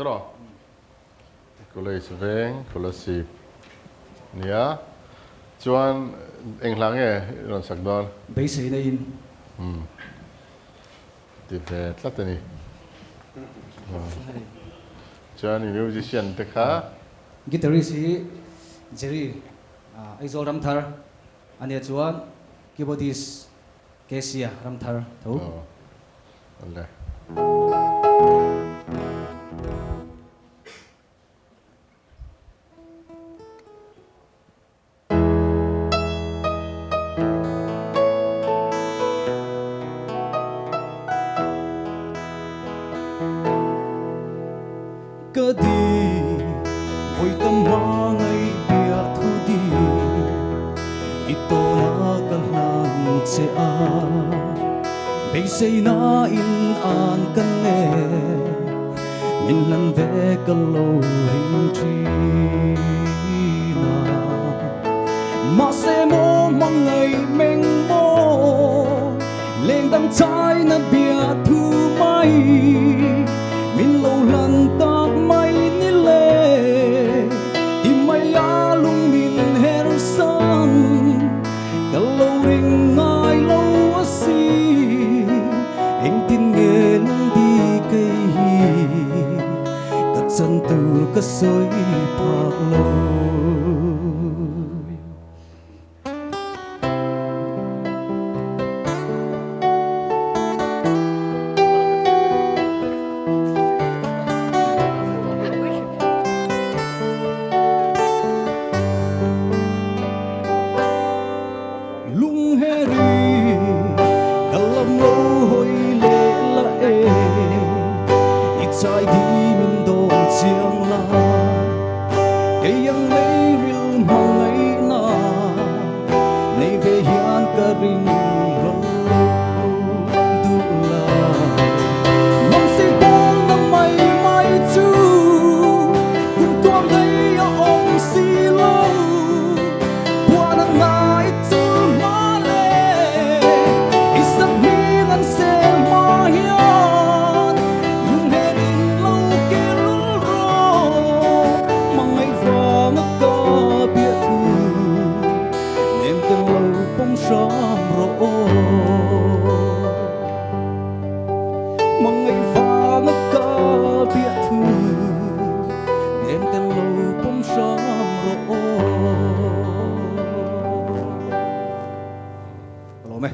rồi cô lấy số veng cô lấy xịp nia chuan anh lắng nghe rồi sạc đòn bây giờ này thì về tắt đi chuan musician te kha guitarist Jerry Aizol Ramthar anh chuan keyboardist Kesia Ramthar thấu Oleh. Cơ đi vui tâm hoa ngày bia thu đi ito na kalan se a bây giờ na in an kan ne min lan ve ka lo ring chi na ma se mo mang ngày meng mo lên đam trái na bia thu mai min lâu lần tak mai ni le di mai a lung min her san ka lâu ring ngai lâu a si em tin nghe lung đi cây hi ka chân tu ka soi phak lâu trái đi mình đồn chiang la cây yang lấy ril mang ngày na nay về hiền cả ring rong du la mong say bong năm mây mai chu cùng tuam lấy ôm xì lâu qua nắng mai chu ma lệ isang hilan se ma hian lung he mong ngày vàng ca biết thư nên tên lâu bông sam rộ. Alo mày.